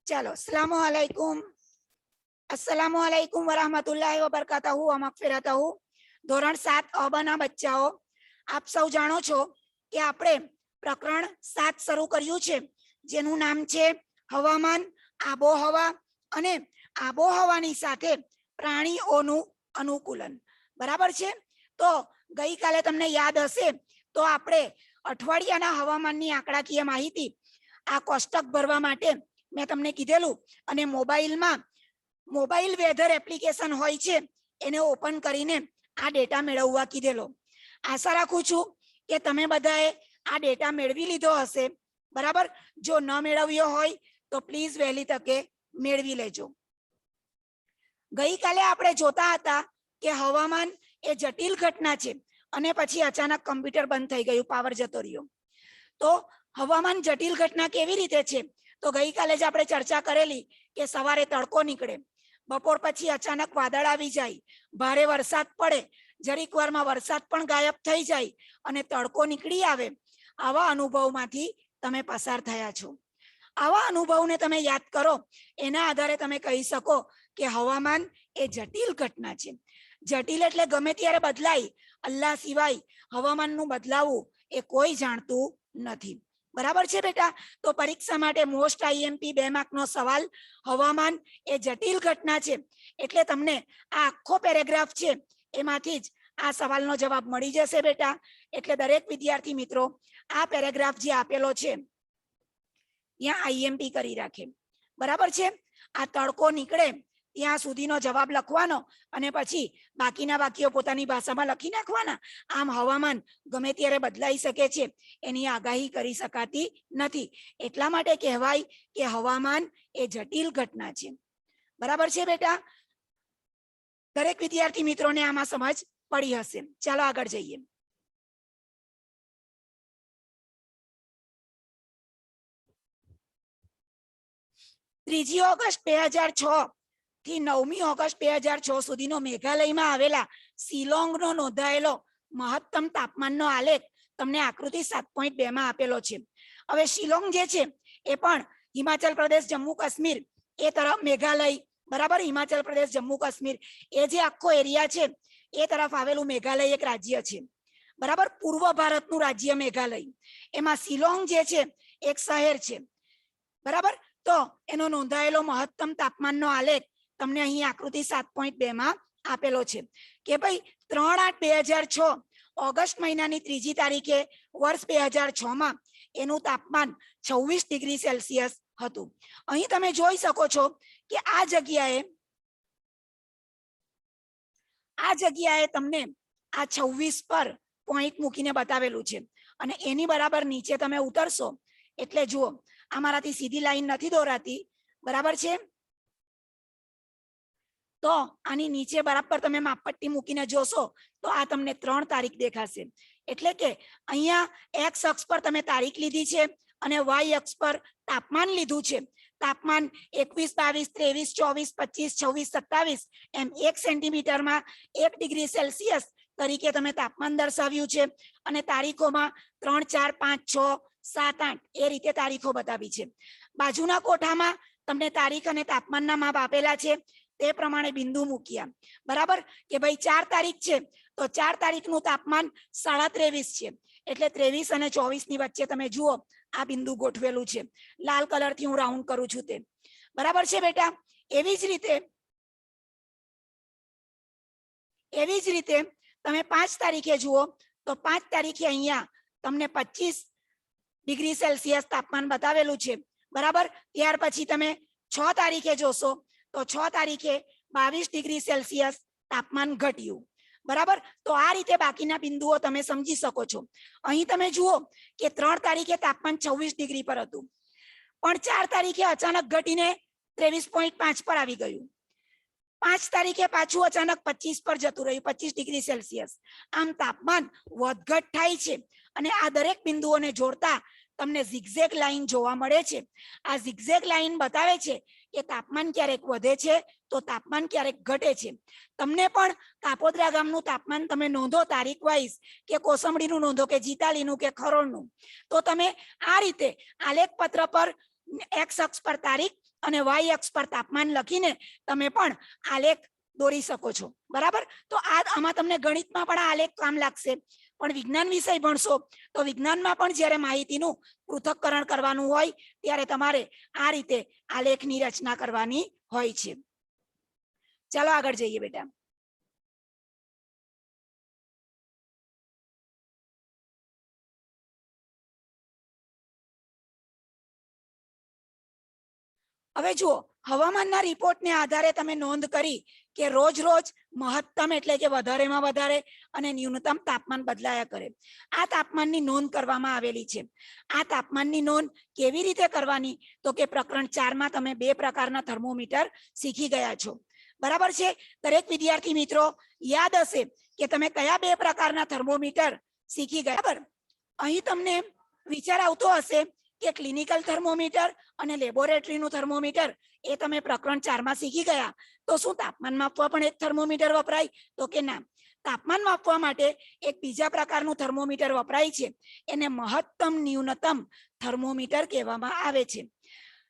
चलो अस्सलामुअलैकुम वरहमतुल्लाहि वबरकातहू व मगफिरतहू। ધોરણ 7 અબના બચ્ચાઓ, આપ સૌ જાણો છો કે આપણે પ્રકરણ 7 શરૂ કર્યું છે, જેનું નામ છે હવામાન, આબોહવા અને આબોહવાની સાથે પ્રાણીઓનું અનુકૂલન. બરાબર છે? તો ગઈકાલે તમને યાદ હશે તો આપણે અઠવાડિયાના હવામાનની આંકડાકીય માહિતી આ કોષ્ટક ભરવા માટે મેં તમને કીધેલું, અને મોબાઈલ વેધર એપ્લિકેશન હોય છે એને ઓપન કરીને આ ડેટા મેળવવા કીધેલો. આશા રાખું છું કે તમે બધાએ આ ડેટા મેળવી લીધો હશે. બરાબર? જો ન મેળવ્યો હોય તો પ્લીઝ વહેલી તકે મેળવી લેજો. ગઈકાલે આપણે જોતા હતા કે હવામાન એ જટિલ ઘટના છે, અને પછી અચાનક કમ્પ્યુટર બંધ થઈ ગયું, પાવર જતો રહ્યો. તો હવામાન જટિલ ઘટના કેવી રીતે છે? તો ગઈકાલે જ આપણે ચર્ચા કરેલી કે સવારે તડકો નીકળે, બપોર પછી અચાનક વાદળ આવી જાય, ભારે વરસાદ પડે, જરીક વારમાં વરસાદ પણ ગાયબ થઈ જાય અને તડકો નીકળી આવે. આવા અનુભવમાંથી તમે પસાર થયા છો. આવા અનુભવને તમે યાદ કરો, એના આધારે તમે કહી શકો કે હવામાન એ જટિલ ઘટના છે. જટિલ એટલે ગમે ત્યારે બદલાય, અલ્લાહ સિવાય હવામાનનું બદલાવું એ કોઈ જાણતું નથી. બરાબર છે બેટા? તો પરીક્ષા માટે મોસ્ટ આઈએમપી 2 માર્કનો સવાલ, હવામાન એ જટિલ ઘટના છે, એટલે તમને આ આખો પેરેગ્રાફ છે એમાંથી જ આ સવાલનો જવાબ મળી જશે બેટા. એટલે દરેક વિદ્યાર્થી મિત્રો આ પેરેગ્રાફ જે આપેલો છે ત્યાં આઈએમપી કરી રાખે. બરાબર છે? આ તડકો નીકળે ત્યાં સુધીનો જવાબ લખવાનો અને પછી બાકીના વાક્યો પોતાની ભાષામાં લખી નાખવાના. આમ હવામાન ગમે ત્યારે બદલાઈ શકે છે, એની આગાહી કરી શકાતી નથી. એટલા માટે કહેવાય કે હવામાન એ જટિલ ઘટના છે. બરાબર છે બેટા? દરેક વિદ્યાર્થી મિત્રોને આમાં સમજ પડી હશે. ચાલો આગળ જઈએ. ત્રીજી ઓગસ્ટ 2006 થી 9મી ઓગસ્ટ 2006 સુધીનો મેઘાલયમાં આવેલા શિલોંગનો નોંધાયેલો મહત્તમ તાપમાનનો આલેખ તમને આકૃતિ 7.2 માં આપેલો છે. હવે શિલોંગ જે છે એ પણ હિમાચલ પ્રદેશ, જમ્મુ કાશ્મીર એ તરફ, મેઘાલય, બરાબર, હિમાચલ પ્રદેશ, જમ્મુ કાશ્મીર એ જે આખો એરિયા છે એ તરફ આવેલું મેઘાલય એક રાજ્ય છે. બરાબર? પૂર્વ ભારતનું રાજ્ય મેઘાલય. એમાં શિલોંગ જે છે એક શહેર છે. બરાબર? તો એનો નોંધાયેલો મહત્તમ તાપમાનનો આલેખ તમને અહીં આકૃતિ 7.2 માં આપેલો છે કે ભાઈ 3/8/2006 ઓગસ્ટ મહિનાની 3જી તારીખે વર્ષ 2006 માં એનું તાપમાન 26 ડિગ્રી સેલ્સિયસ હતું. અહીં તમે જોઈ શકો છો કે આ જગ્યાએ તમને આ 26 પર પોઈન્ટ મૂકીને બતાવેલું છે, અને એની બરાબર નીચે તમે ઉતરશો એટલે જુઓ અમારાથી સીધી લાઈન નથી દોરાતી. બરાબર છે? તો આની નીચે બરાબર તમે માપપટ્ટી મૂકીને જોશો તો આ તમને 3 તારીખ દેખાશે. એટલે કે અહીંયા એક્સ અક્ષ પર તમે તારીખ લીધી છે અને વાય અક્ષ પર તાપમાન લીધું છે. તાપમાન 21, 22, 23, 24, 25, 26, 27 એમ 1 સેન્ટીમીટરમાં 1 ડિગ્રી સેલ્સિયસ તરીકે તમે તાપમાન દર્શાવ્યું છે, અને તારીખોમાં 3, 4, 5, 6, 7, 8 એ રીતે તારીખો બતાવી છે. બાજુના કોઠામાં તમને તારીખ અને તાપમાનના માપ આપેલા છે, તે પ્રમાણે બિંદુ મૂક્યા. બરાબર? કે ભાઈ 4 તારીખ છે તો 4 તારીખનું તાપમાન 23.5 છે, એટલે 23 અને 24 ની વચ્ચે તમે જુઓ આ બિંદુ ગોઠવેલું છે. લાલ કલરથી હું રાઉન્ડ કરું છું તે. બરાબર છે બેટા? એવી જ રીતે તમે 5 તારીખે જુઓ તો 5 તારીખે અહીંયા તમને 25 ડિગ્રી સેલ્સિયસ તાપમાન બતાવેલું છે. બરાબર? ત્યાર પછી તમે 6 તારીખે જોશો તો 6 તારીખે 22 ડિગ્રી સેલ્સિયસ તાપમાન ઘટ્યું. બરાબર? તો આ રીતે બાકીના બિંદુઓ તમે સમજી શકો છો. અહીં તમે જુઓ કે 3 તારીખે તાપમાન 26 ડિગ્રી પર હતું, પણ 4 તારીખે અચાનક ઘટીને 23.5 પર આવી ગયું. 5 તારીખે પાછું અચાનક 25 પર જતું રહ્યું, 25 ડિગ્રી સેલ્સિયસ. આમ તાપમાન વધઘટ થાય છે, અને આ દરેક બિંદુઓને જોડતા તમને ઝિગઝેગ લાઈન જોવા મળે છે. આ ઝિગઝેગ લાઈન બતાવે છે કે તાપમાન ક્યારેક વધે છે તો તાપમાન ક્યારેક ઘટે છે. તમને પણ કાપોદ્રા ગામનું તાપમાન તમે નોંધો તારીખ વાઇઝ, કે કોસંબડીનું નોંધો, કે જીતાલીનું, કે ખરોડનું, તો તમે આ રીતે આલેખ પત્ર પર એક્સ અક્ષ પર તારીખ અને વાય અક્ષ પર તાપમાન લખીને તમે પણ આલેખ દોરી શકો છો, બરાબર. તો આમાં તમને ગણિતમાં પણ આલેખ કામ લાગશે, પણ વિજ્ઞાન વિષય ભણશો તો વિજ્ઞાનમાં પણ જ્યારે માહિતીનું પૃથક્કરણ કરવાનું હોય ત્યારે તમારે આ રીતે આલેખની રચના કરવાની હોય છે. ચાલો આગળ જઈએ બેટા. હવે જુઓ, હવામાનના રિપોર્ટને આધારે તમે નોંધ કરી કે રોજ રોજ મહત્તમ એટલે કે વધારેમાં વધારે અને ન્યૂનતમ તાપમાન બદલાયા કરે. આ તાપમાનની નોંધ કરવામાં આવેલી છે. આ તાપમાનની નોંધ કેવી રીતે કરવાની? તો કે પ્રકરણ 4 માં તમે 2 પ્રકારના થર્મોમીટર શીખી ગયા છો, બરાબર છે. દરેક વિદ્યાર્થી મિત્રો યાદ હશે કે તમે કયા 2 પ્રકારના થર્મોમીટર શીખી ગયા. બરાબર, અહીં તમને વિચાર આવતો હશે કે ક્લિનિકલ થર્મોમીટર અને લેબોરેટરીનું થર્મોમીટર એ તમે પ્રકરણ 4 માં શીખી ગયા, તો શું તાપમાન માપવા પણ એક થર્મોમીટર વપરાય? તો કે ના. તાપમાન માપવા માટે એક બીજા પ્રકારનું થર્મોમીટર વપરાય છે, એને મહત્તમ ન્યૂનતમ થર્મોમીટર કહેવામાં આવે છે.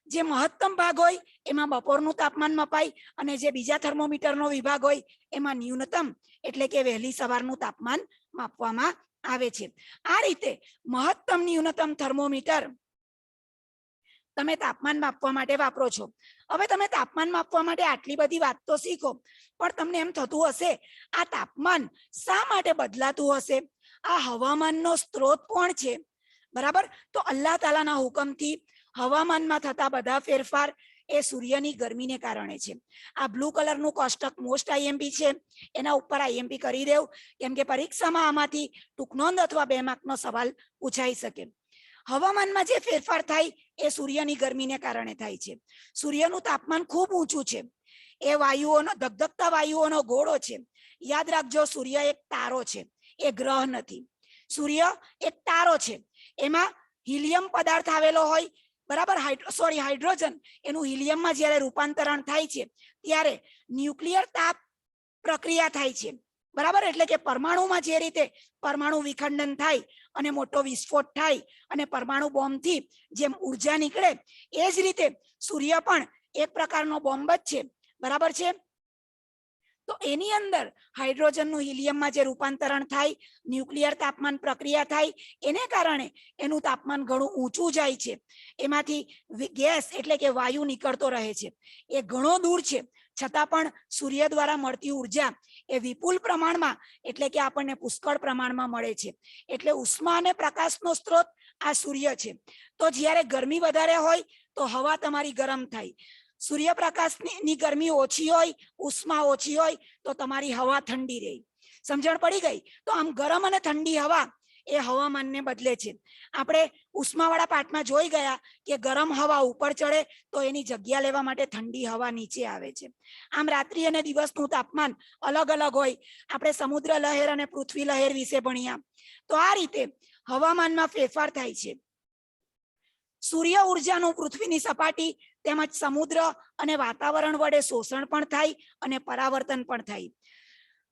જે મહત્તમ ભાગ હોય એમાં બપોરનું તાપમાન મપાય અને જે બીજા થર્મોમીટરનો વિભાગ હોય એમાં ન્યૂનતમ એટલે કે વહેલી સવારનું તાપમાન માપવામાં આવે છે. આ રીતે મહત્તમ ન્યૂનતમ થર્મોમીટર તમે તાપમાન માપવા માટે વાપરો છો. હવે તમે તાપમાન માપવા માટે આટલી બધી વાત તો શીખો, પણ તમને એમ થતું હશે આ તાપમાન શા માટે બદલાતું હશે? આ હવામાનનો સ્ત્રોત કોણ છે? બરાબર, તો અલ્લાહ તાલાના હુકમથી હવામાનમાં થતા બધા ફેરફાર એ સૂર્યની ગરમીને કારણે છે. આ બ્લુ કલરનું કોષ્ટક મોસ્ટ આઈએમપી છે, એના ઉપર આઈએમપી કરી દેવ, કેમ કે પરીક્ષામાં આમાંથી ટૂંક નોંધ અથવા 2 માર્કનો સવાલ પૂછાઈ શકે. હવામાનમાં જે ફેરફાર થાય એ સૂર્યની ગરમીને કારણે થાય છે. સૂર્યનું તાપમાન ખૂબ ઊંચું છે, એ વાયુઓનો ધગધગતા વાયુઓનો ગોળો છે. યાદ રાખજો, સૂર્ય એક તારો છે, એ ગ્રહ નથી. સૂર્ય એક તારો છે, એમાં હિલિયમ પદાર્થ આવેલો હોય, બરાબર. હાઇડ્રોજન, એનું હિલિયમમાં જ્યારે રૂપાંતરણ થાય છે ત્યારે ન્યુક્લિયર તાપ પ્રક્રિયા થાય છે, બરાબર. એટલે કે પરમાણુમાં જે રીતે પરમાણુ વિખંડન થાય અને મોટો વિસ્ફોટ થાય અને પરમાણુ બોમ્બથી જેમ ઉર્જા નીકળે, એ જ રીતે સૂર્ય પણ એક પ્રકારનો બોમ્બ જ છે, બરાબર છે. તો એની અંદર હાઇડ્રોજનનું હિલિયમમાં જે રૂપાંતરણ થાય, ન્યુક્લિયર તાપમાન પ્રક્રિયા થાય, એને કારણે એનું તાપમાન ઘણું ઊંચું જાય છે. એમાંથી ગેસ એટલે કે વાયુ નીકળતો રહે છે. એ ઘણો દૂર છે, છતાં પણ સૂર્ય દ્વારા મળતી ઉર્જા એ વિપુલ પ્રમાણમાં એટલે કે આપણને પુષ્કળ પ્રમાણમાં મળે છે. એટલે ઉષ્મા અને પ્રકાશનો સ્ત્રોત આ સૂર્ય છે. તો જ્યારે ગરમી વધારે હોય તો હવા તમારી ગરમ થાય, સૂર્યપ્રકાશની ગરમી ઓછી હોય, ઉષ્મા ઓછી હોય તો તમારી હવા ઠંડી રહે. સમજણ પડી ગઈ? તો આમ ગરમ અને ઠંડી હવા એ હવામાનને બદલે છે. આપણે ઉષ્માવાળા પાઠમાં જોઈ ગયા કે ગરમ હવા ઉપર ચડે તો એની જગ્યા લેવા માટે ઠંડી હવા નીચે આવે છે. આમ રાત્રિ અને દિવસનું તાપમાન અલગ અલગ હોય. આપણે સમુદ્ર લહેર અને પૃથ્વી લહેર વિશે ભણ્યા. તો આ રીતે હવામાનમાં ફેરફાર થાય છે. સૂર્ય ઉર્જાનું પૃથ્વીની સપાટી તેમજ સમુદ્ર અને વાતાવરણ વડે શોષણ પણ થાય અને પરાવર્તન પણ થાય.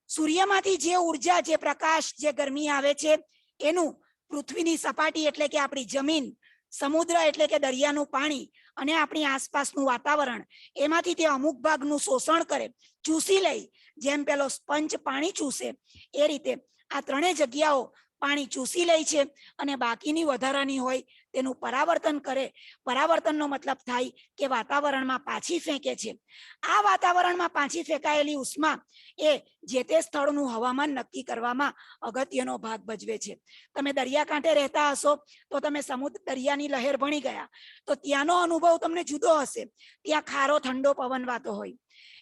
સૂર્યમાંથી જે ઉર્જા, જે પ્રકાશ, જે ગરમી આવે છે એનું પૃથ્વીની સપાટી એટલે કે આપણી જમીન, સમુદ્ર એટલે કે દરિયાનું પાણી અને આપણી આસપાસનું વાતાવરણ, એમાંથી તે અમુક ભાગનું શોષણ કરે, ચૂસી લે. જેમ પેલો સ્પંજ પાણી ચૂસે એ રીતે આ ત્રણેય જગ્યાઓ પાણી ચૂસી લે છે અને બાકીની વધારાની હોય તેનું પરાવર્તન કરે. પરાવર્તનનો મતલબ થાય કે વાતાવરણમાં પાછી ફેંકે છે. આ વાતાવરણમાં પાછી ફેંકાયેલી ઉષ્મા એ જે તે સ્થળનું હવામાન નક્કી કરવામાં અગત્યનો ભાગ ભજવે છે. તમે દરિયાકાંઠે રહેતા હશો તો તમે સમુદ્ર દરિયાની લહેર ભણી ગયા, તો ત્યાંનો અનુભવ તમને જુદો હશે. ત્યાં ખારો ઠંડો પવન વાતો હોય.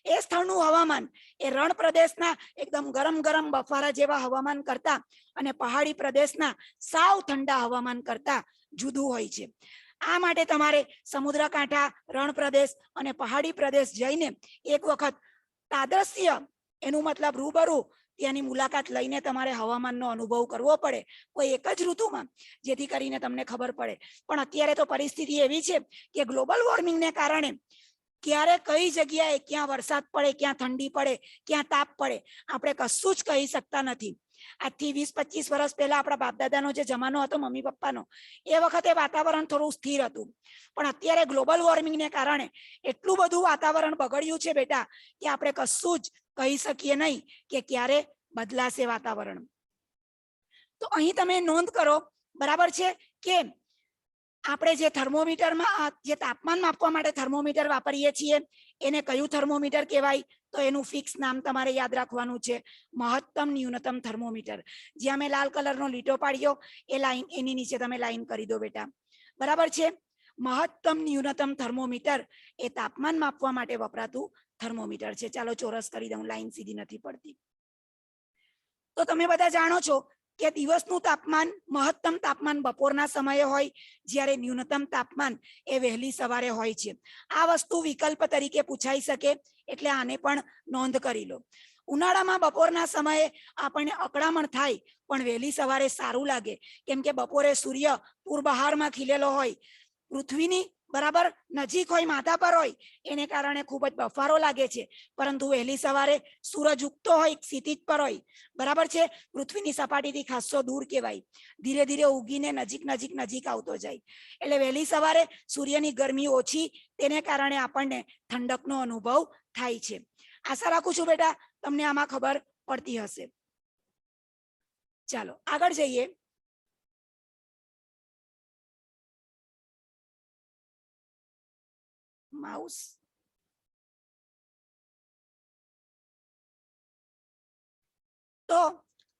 એ સ્થળનું હવામાન એ રણ પ્રદેશના એકદમ ગરમ ગરમ બફારા જેવા હવામાન કરતા અને પહાડી પ્રદેશના સાવ ઠંડા હવામાન કરતા જુદું હોય છે. આ માટે તમારે સમુદ્ર કાંઠા, રણ પ્રદેશ અને પહાડી પ્રદેશ જઈને એક વખત તાદ્રશ્ય, એનું મતલબ રૂબરૂ, ત્યાંની મુલાકાત લઈને તમારે હવામાનનો અનુભવ કરવો પડે કોઈ એક જ ઋતુમાં, જેથી કરીને તમને ખબર પડે. પણ અત્યારે તો પરિસ્થિતિ એવી છે કે ગ્લોબલ વોર્મિંગને કારણે ક્યારે કઈ જગ્યાએ ક્યાં વરસાદ પડે, ક્યાં ઠંડી પડે, ક્યાં તાપ પડે, આપણે કશું જ કહી શકતા નથી. આજથી 20-25 વર્ષ પહેલા આપણા બાપ દાદાનો જે જમાનો હતો, મમ્મી પપ્પાનો, એ વખતે વાતાવરણ થોડું સ્થિર હતું. પણ અત્યારે ગ્લોબલ વોર્મિંગને કારણે એટલું બધું વાતાવરણ બગડ્યું છે બેટા કે આપણે કશું જ કહી શકીએ નહીં કે ક્યારે બદલાશે વાતાવરણ. તો અહીં તમે નોંધ કરો, બરાબર છે, કે આપણે જે થર્મોમીટરમાં જે તાપમાન માપવા માટે થર્મોમીટર વાપરીએ છીએ એને કયું થર્મોમીટર કહેવાય? તો એનું ફિક્સ નામ તમારે યાદ રાખવાનું છે, મહત્તમ ન્યૂનતમ થર્મોમીટર. જ્યાં મેં લાલ કલરનો લીટો પાડ્યો એ લાઈન, એની નીચે તમે લાઈન કરી દો બેટા, બરાબર છે. મહત્તમ ન્યૂનતમ થર્મોમીટર એ તાપમાન માપવા માટે વપરાતું થર્મોમીટર છે. ચાલો ચોરસ કરી દઉં, લાઈન સીધી નથી પડતી. તો તમે બધા જાણો છો કે દિવસનું તાપમાન, મહત્તમ તાપમાન બપોરના સમયે હોય, જ્યારે ન્યૂનતમ તાપમાન એ વહેલી સવારે હોય છે. આ વસ્તુ વિકલ્પ તરીકે પૂછાઈ શકે, એટલે આને પણ નોંધ કરી લો. ઉનાળામાં બપોરના સમયે આપણને અકળામણ થાય, પણ વહેલી સવારે સારું લાગે, કેમ કે બપોરે સૂર્ય પૂર્વબહારમાં ખીલેલો હોય, પૃથ્વીની બરાબર નજીક હોય, માથા પર હોય, એને કારણે ખૂબ જ બફારો લાગે છે. પરંતુ વહેલી સવારે સૂરજ ઉગતો હોય, ક્ષિતિજ પર હોય, બરાબર છે, પૃથ્વીની સપાટીથી ખાસો દૂર કહેવાય, ધીરે ધીરે ઉગીને નજીક આવતો જાય. એટલે વહેલી સવારે સૂર્યની ગરમી ઓછી, તેને કારણે આપણને ઠંડકનો અનુભવ થાય છે. આશા રાખું છું બેટા તમને આમાં ખબર પડતી હશે. ચાલો આગળ જઈએ. માઉસ તો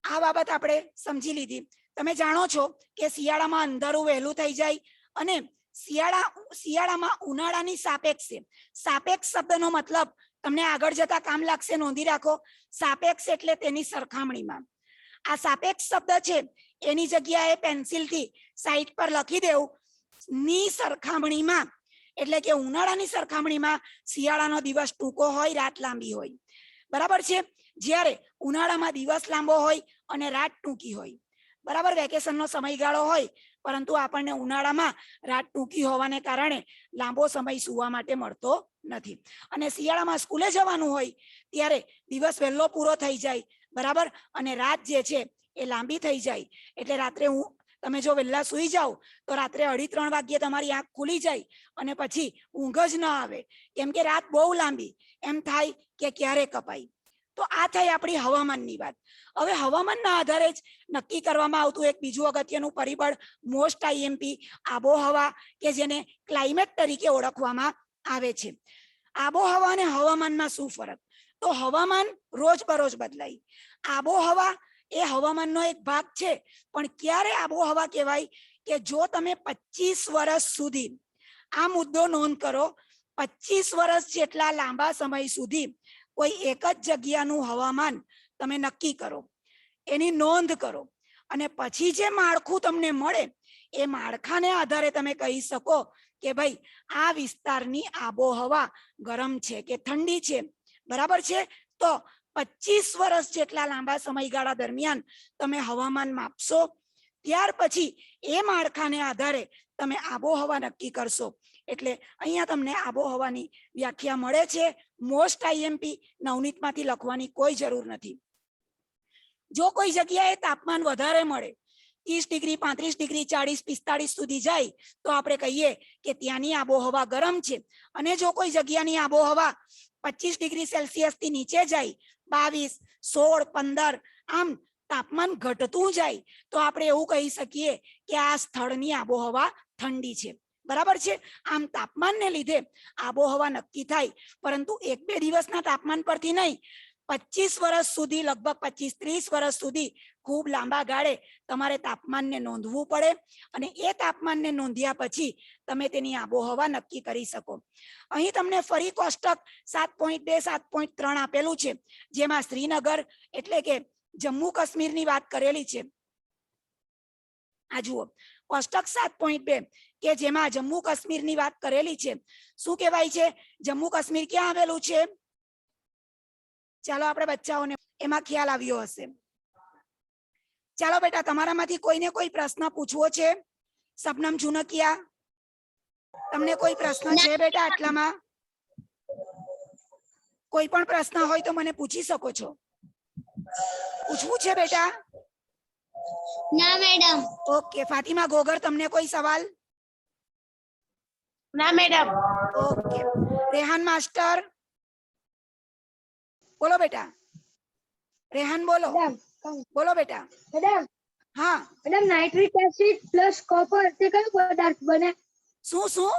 આ બાબત આપણે સમજી લીધી. તમે જાણો છો કે શિયાળામાં અંધારું વહેલું થઈ જાય, અને શિયાળામાં ઉનાળાની સાપેક્ષે, સાપેક્ષ શબ્દનો મતલબ તમને આગળ જતા કામ લાગશે, નોંધી રાખો. સાપેક્ષ એટલે તેની સરખામણીમાં. આ સાપેક્ષ શબ્દ છે એની જગ્યાએ પેન્સિલથી સાઈડ પર લખી દેવું, ની સરખામણીમાં. એટલે કે ઉનાળાની સરખામણીમાં શિયાળાનો દિવસ ટૂંકો હોય, રાત લાંબી હોય, બરાબર છે. જ્યારે ઉનાળામાં દિવસ લાંબો હોય અને રાત ટૂંકી હોય, બરાબર. વેકેશનનો સમયગાળો હોય, પરંતુ આપણને ઉનાળામાં રાત ટૂંકી હોવાને કારણે લાંબો સમય સૂવા માટે મળતો નથી. અને શિયાળામાં સ્કૂલે જવાનું હોય ત્યારે દિવસ વહેલો પૂરો થઈ જાય, બરાબર, અને રાત જે છે એ લાંબી થઈ જાય. એટલે રાત્રે તમે જો વહેલા સૂઈ જાઓ તો રાત્રે 2:30 વાગ્યે તમારી આંખ ખુલી જાય, અને પછી ઊંઘ જ ન આવે, કેમ કે રાત બહુ લાંબી, એમ થાય કે ક્યારે કપાય. તો આ થઈ આપણી હવામાનની વાત. હવે હવામાનના આધારે જ નક્કી કરવામાં આવતું એક બીજું અગત્યનું પરિબળ, મોસ્ટ આઈએમપી, આબોહવા, કે જેને ક્લાઇમેટ તરીકે ઓળખવામાં આવે છે. આબોહવા અને હવામાનમાં શું ફરક? તો હવામાન રોજ બરોજ બદલાય, આબોહવા એ હવામાનનો એક ભાગ છે. પણ ક્યારે આબોહવા કહેવાય? કે જો તમે 25 વર્ષ સુધી, આ મુદ્દો નોંધ કરો, 25 વર્ષ જેટલા લાંબા સમય સુધી કોઈ એક જ જગ્યાનું હવામાન તમે નક્કી કરો, એની નોંધ કરો, અને પછી જે માળખું તમને મળે એ માળખાને આધારે તમે કહી શકો કે ભાઈ આ વિસ્તારની આબોહવા ગરમ છે કે ઠંડી છે, બરાબર છે. તો 25 વર્ષ જેટલા લાંબા સમયગાળા દરમિયાન તમે હવામાન માપશો, ત્યાર પછી એ માળખાને આધારે તમે આબોહવા નક્કી કરશો. એટલે અહીંયા તમને આબોહવાની વ્યાખ્યા મળે છે. મોસ્ટ આઈએમપી નવનીતમાંથી લખવાની કોઈ જરૂર નથી. જો કોઈ જગ્યાએ તાપમાન વધારે મળે, 30 ડિગ્રી, 35 ડિગ્રી, 40, 45 સુધી જાય, તો આપણે કહીએ કે ત્યાંની આબોહવા ગરમ છે. અને જો કોઈ જગ્યાની આબોહવા 25 ડિગ્રી સેલ્સિયસ થી નીચે જાય, 22, 16, 15, આમ તાપમાન ઘટતું જાય, તો આપણે એવું કહી શકીએ કે આ સ્થળની આબોહવા ઠંડી છે, બરાબર છે. આમ તાપમાનને લીધે આબોહવા નક્કી થાય, પરંતુ 1-2 દિવસના તાપમાન પરથી નહીં, 25 વર્ષ સુધી, લગભગ 25-30 વર્ષ સુધી ખૂબ લાંબા ગાળે તમારે તાપમાનને નોંધવું પડે, અને એ તાપમાનને નોંધ્યા પછી તમે તેની આબોહવા નક્કી કરી શકો. અહીં તમને ફરી કોષ્ટક 7.2, 7.3 આપેલું છે, જેમાં શ્રીનગર એટલે કે જમ્મુ કાશ્મીરની વાત કરેલી છે. આ જુઓ, કોષ્ટક 7.2 કે જેમાં જમ્મુ કાશ્મીરની વાત કરેલી છે. શું કહેવાય છે? જમ્મુ કાશ્મીર ક્યાં આવેલું છે? ચાલો આપણે બચ્ચાઓને એમાં ખ્યાલ આવ્યો હશે. ચાલો બેટા, તમારામાંથી કોઈને કોઈ પ્રશ્ન પૂછવો છે? સપનમ જુનકિયા, તમને કોઈ પ્રશ્ન છે બેટા? આટલામાં કોઈ પણ પ્રશ્ન હોય તો મને પૂછી શકો છો. પૂછવું છે બેટા? ના મેડમ. ઓકે, ફાતિમા ગોગર, તમને કોઈ સવાલ? ના મેડમ. ઓકે, રેહાન માસ્ટર બોલો બેટા. રેહાન બોલો. બોલો બેટા. મેડમ હા, madam nitric acid plus copper તે કયો પદાર્થ બને? શું શું?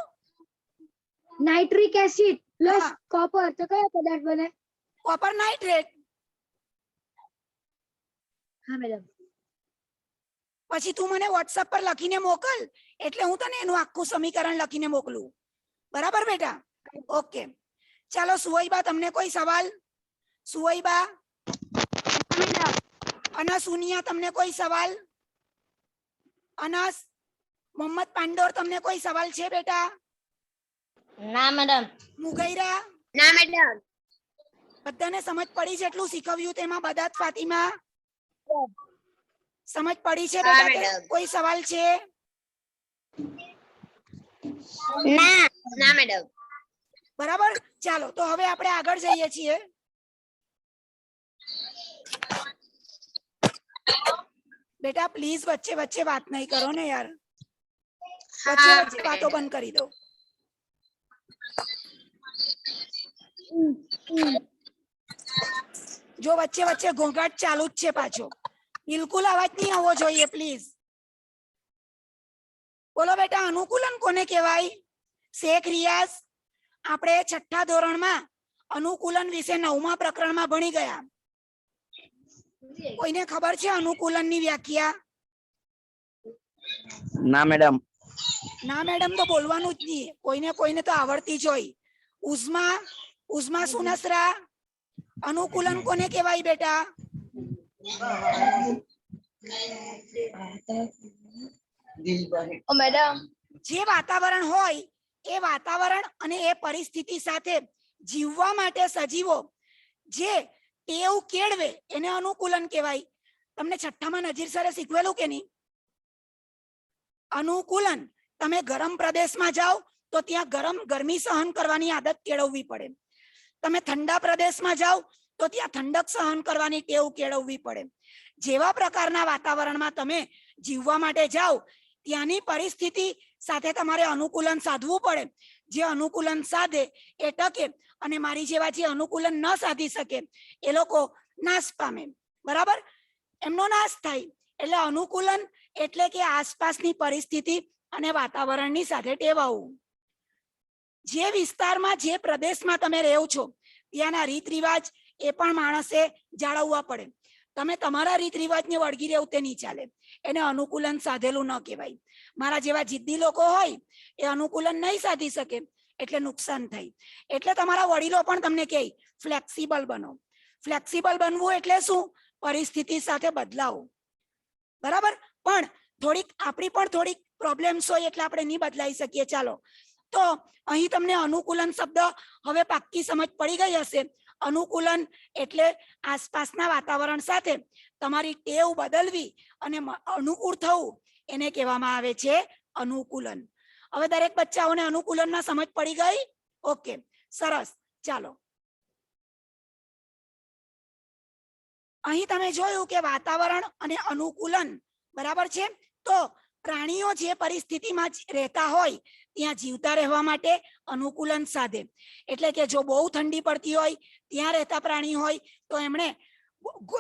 નાઇટ્રિક એસિડ પ્લસ હા. કોપર તો કયો પદાર્થ બને? Copper nitrate. હા મેડમ. પછી તું મને વોટ્સએપ પર લખીને મોકલ, એટલે હું તને એનું આખું સમીકરણ લખીને મોકલું. બરાબર બેટા? ઓકે, ચાલો સુવૈબા, તમને કોઈ સવાલ? સુવૈબા. અનસ ઉનિયા, તમને કોઈ સવાલ? અનસ. મોહમ્મદ પાંડોર, તમને કોઈ સવાલ છે બેટા? ના મેડમ. મુગૈરા. ના મેડમ. બધાને સમજ પડી જેટલું શીખવ્યું તેમાં? બદાત, ફાતિમા, સમજ પડી છે બેટા? કે કોઈ સવાલ છે? ના. ના મેડમ. બરાબર, ચાલો તો હવે આપણે આગળ જઈએ છીએ. બેટા પ્લીઝ વચ્ચે વચ્ચે વાત નહીં કરો ને યાર. વચ્ચે વચ્ચે વાતો બંધ કરી દો. જો વચ્ચે વચ્ચે ઘોંઘાટ ચાલુ જ છે પાછો. બિલકુલ અવાજ નહીં આવવો જોઈએ પ્લીઝ. બોલો બેટા, અનુકૂલન કોને કહેવાય? શેખ રિયાઝ, આપણે 6ઠા ધોરણમાં અનુકૂલન વિશે 9મા પ્રકરણમાં ભણી ગયા. કોઈને ખબર છે અનુકૂલનની વ્યાખ્યા? ના મેડમ. ના મેડમ તો બોલવાનું જ નહીં. કોઈને તો આવડતી જ હોય. ઉઝમા સુનસરા, અનુકૂલન કોને કહેવાય બેટા? મેડમ. જે વાતાવરણ હોય એ વાતાવરણ અને એ પરિસ્થિતિ સાથે જીવવા માટે સજીવો જે ટેવ કેળવે એને અનુકૂલન કહેવાય. તમને 6ઠામાં નજીર સરે શીખવેલું કે નહીં? અનુકૂલન, તમે ગરમ પ્રદેશમાં જાઓ તો ત્યાં ગરમી સહન કરવાની આદત કેળવવી પડે. તમે ઠંડા પ્રદેશમાં જાઓ તો ત્યાં ઠંડક સહન કરવાની ટેવ કેળવવી પડે. જેવા પ્રકારના વાતાવરણમાં તમે જીવવા માટે જાઓ ત્યાંની પરિસ્થિતિ સાથે તમારે અનુકૂલન સાધવું પડે. જે અનુકૂલન સાધે એ ટકે, અને મારી જેવા જે અનુકૂલન ન સાધી શકે એ લોકો નાશ પામે. બરાબર? એમનો નાશ થાય. એટલે અનુકૂલન એટલે કે આસપાસની પરિસ્થિતિ અને વાતાવરણની સાથે ટેવાવું. જે વિસ્તારમાં જે પ્રદેશમાં તમે રહો છો ત્યાંના રીત રિવાજ એ પણ માણસે જાળવવા પડે. તમે તમારા રીત રિવાજને વળગી રહેવું તે નહીં ચાલે. એને અનુકૂલન સાધેલું ન કહેવાય. મારા જેવા જિદ્દી લોકો હોય એ અનુકૂલન નહીં સાધી શકે એટલે નુકસાન થાય. એટલે તમારા વડીલો પણ તમને કહે ફ્લેક્સિબલ બનો. ફ્લેક્સિબલ બનવું એટલે શું? પરિસ્થિતિ સાથે બદલાવો. બરાબર? પણ આપણી પણ થોડીક પ્રોબ્લેમ્સ હોય એટલે આપણે નહીં બદલાઈ શકીએ. ચાલો તો અહીં તમને અનુકૂલન શબ્દ હવે પાક્કી સમજ પડી ગઈ હશે. અનુકૂલન એટલે આસપાસના વાતાવરણ સાથે તમારી ટેવ બદલવી અને અનુકૂળ થવું, એને કહેવામાં આવે છે અનુકૂલન. હવે દરેક બચ્ચાઓને અનુકૂલનમાં સમજ પડી ગઈ? ઓકે, સરસ. ચાલો, અહીં તમે જોયું કે વાતાવરણ અને અનુકૂલન બરાબર છે. તો પ્રાણીઓ જે પરિસ્થિતિમાં રહેતા હોય ત્યાં જીવતા રહેવા માટે અનુકૂલન સાધે. એટલે કે જો બહુ ઠંડી પડતી હોય ત્યાં રહેતા પ્રાણી હોય તો એમણે,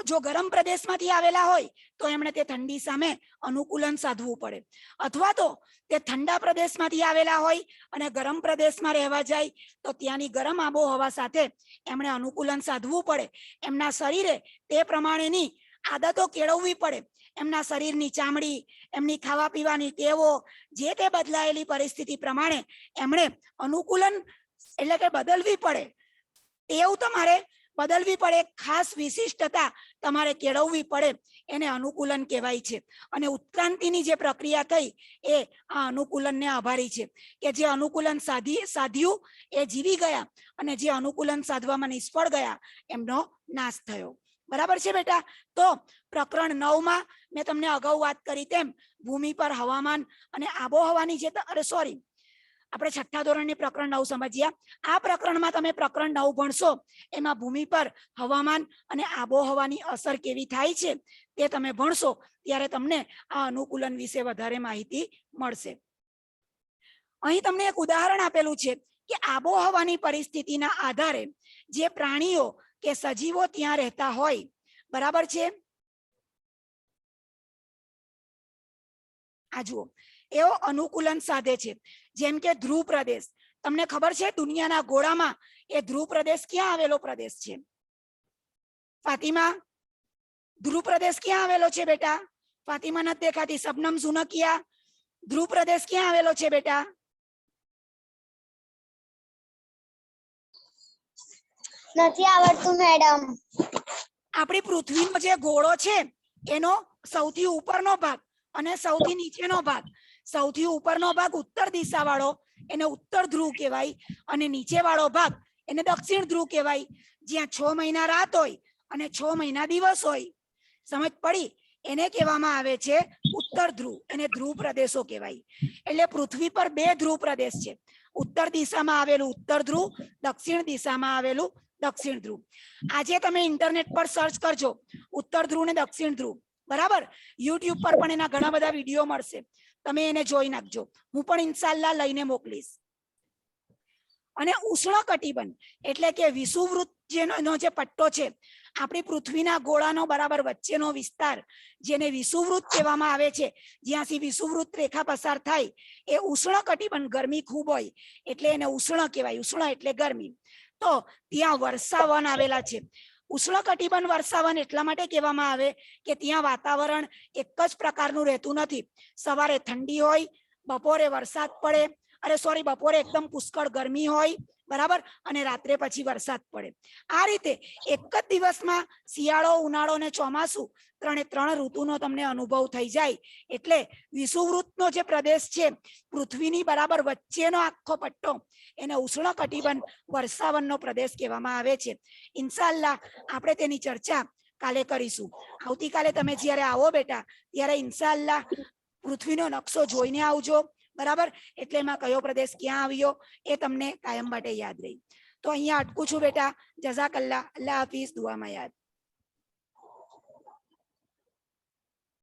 જો ગરમ પ્રદેશમાંથી આવેલા હોય તો એમણે તે ઠંડી સામે અનુકૂલન સાધવું પડે. અથવા તો તે ઠંડા પ્રદેશમાંથી આવેલા હોય અને ગરમ પ્રદેશમાં રહેવા જાય તો ત્યાંની ગરમ આબોહવા સાથે એમણે અનુકૂલન સાધવું પડે. એમના શરીરે તે પ્રમાણેની આદતો કેળવવી પડે. એમના શરીરની ચામડી, એમની ખાવા પીવાની ટેવો, જે તે બદલાયેલી પરિસ્થિતિ પ્રમાણે એમણે અનુકૂલન એટલે કે બદલવી પડે. ટેવ તમારે બદલવી પડે. ખાસ વિશિષ્ટતા તમારે કેળવવી પડે. એને અનુકૂલન કહેવાય છે. અને ઉત્ક્રાંતિની જે પ્રક્રિયા થઈ એ આ અનુકૂલનને આભારી છે. કે જે અનુકૂલન સાધ્યું એ જીવી ગયા અને જે અનુકૂલન સાધવામાં નિષ્ફળ ગયા એમનો નાશ થયો. બરાબર છે બેટા? તો પ્રકરણ 9માં મેં તમને અગાઉ વાત કરી તેમ ભૂમિ પર હવામાન અને આબોહવાની જે આપણે છઠ્ઠા ધોરણની પ્રકરણ 9 સમજ્યા. આ પ્રકરણમાં તમે પ્રકરણ 9 ભણશો, એમાં ભૂમિ પર હવામાન અને આબોહવાની અસર કેવી થાય છે તે તમે ભણશો, ત્યારે તમને આ અનુકૂલન વિશે વધારે માહિતી મળશે. અહીં તમને એક ઉદાહરણ આપેલું છે કે આબોહવાની પરિસ્થિતિના આધારે જે પ્રાણીઓ કે સજીવો ત્યાં રહેતા હોય, બરાબર છે, આ જુઓ, એવો અનુકૂલન સાધે છે. જેમ કે ધ્રુવ પ્રદેશ, તમને ખબર છે દુનિયાના ગોળામાં એ ધ્રુવ પ્રદેશ ક્યાં આવેલો પ્રદેશ છે? ફાતિમા, ધ્રુવ પ્રદેશ ક્યાં આવેલો છે બેટા? ફાતિમા નથી દેખાતી. શબનમ, સુનકિયા, ધ્રુવ પ્રદેશ ક્યાં આવેલો છે બેટા? નથી આવડતું મેડમ. આપણી પૃથ્વીનો જે ગોળો છે એનો સૌથી ઉપરનો ભાગ અને સૌથી નીચેનો ભાગ, સૌથી ઉપરનો ભાગ ઉત્તર દિશા વાળો એને ઉત્તર ધ્રુવ કહેવાય, અને નીચે વાળો ભાગ એને દક્ષિણ ધ્રુવ કહેવાય, જ્યાં 6 મહિના રાત હોય અને 6 મહિના દિવસ હોય. સમજ પડી? એને કહેવામાં આવે છે ઉત્તર ધ્રુવ, એને ધ્રુવ પ્રદેશો કહેવાય. એટલે પૃથ્વી પર 2 ધ્રુવ પ્રદેશ છે. ઉત્તર દિશામાં આવેલું ઉત્તર ધ્રુવ, દક્ષિણ દિશામાં આવેલું દક્ષિણ ધ્રુવ. આજે તમે ઇન્ટરનેટ પર સર્ચ કરજો ઉત્તર ધ્રુવ ને દક્ષિણ ધ્રુવ, બરાબર? યુટ્યુબ પર પણ એના ઘણા બધા વિડીયો મળશે, તમે એને જોઈ નાખજો. હું પણ ઇન્શાલ્લાહ લઈને મોકલીશ. અને ઉષ્ણકટિબંધ એટલે કે વિષુવવૃત્ત જેનો જે પટ્ટો છે, આપણી પૃથ્વીના ગોળાનો બરાબર વચ્ચેનો વિસ્તાર, જેને વિષુવવૃત્ત કહેવામાં આવે છે, જ્યાંથી વિષુવવૃત્ત રેખા પસાર થાય, એ ઉષ્ણકટિબંધ, ગરમી ખૂબ હોય એટલે એને ઉષ્ણ કહેવાય. ઉષ્ણ એટલે ગરમી. તો ત્યાં વર્ષાવન આવેલા છે. ઉષ્ણકટિબંધ વર્ષાવન એટલા માટે કહેવામાં આવે કે ત્યાં વાતાવરણ એક જ પ્રકારનું રહેતું નથી. સવારે ઠંડી હોય, બપોરે વરસાદ પડે, બપોરે એકદમ પુષ્કળ ગરમી હોય, બરાબર, અને રાત્રે પછી વરસાદ પડે. આ રીતે એક જ દિવસમાં શિયાળો, ઉનાળો અને ચોમાસું 3 ઋતુનો તમને અનુભવ થઈ જાય. એટલે વિષુવવૃત્તનો જે પ્રદેશ છે, પૃથ્વીની બરાબર વચ્ચેનો આખો પટ્ટો, એને ઉષ્ણકટિબંધ વર્ષાવનનો પ્રદેશ કહેવામાં આવે છે. ઇન્શાલ્લાહ આપણે તેની ચર્ચા કાલે કરીશું. આવતીકાલે તમે જ્યારે આવો બેટા, ત્યારે ઇન્શાલ્લાહ પૃથ્વીનો નકશો જોઈને આવજો, બરાબર? એટલે એમાં કયો પ્રદેશ ક્યાં આવ્યો એ તમને કાયમ માટે યાદ રહી. તો અહીંયા અટકું છું બેટા. જઝાકલ્લાહ. અલ્લાહ હાફિઝ. દુઆમાં યાદ.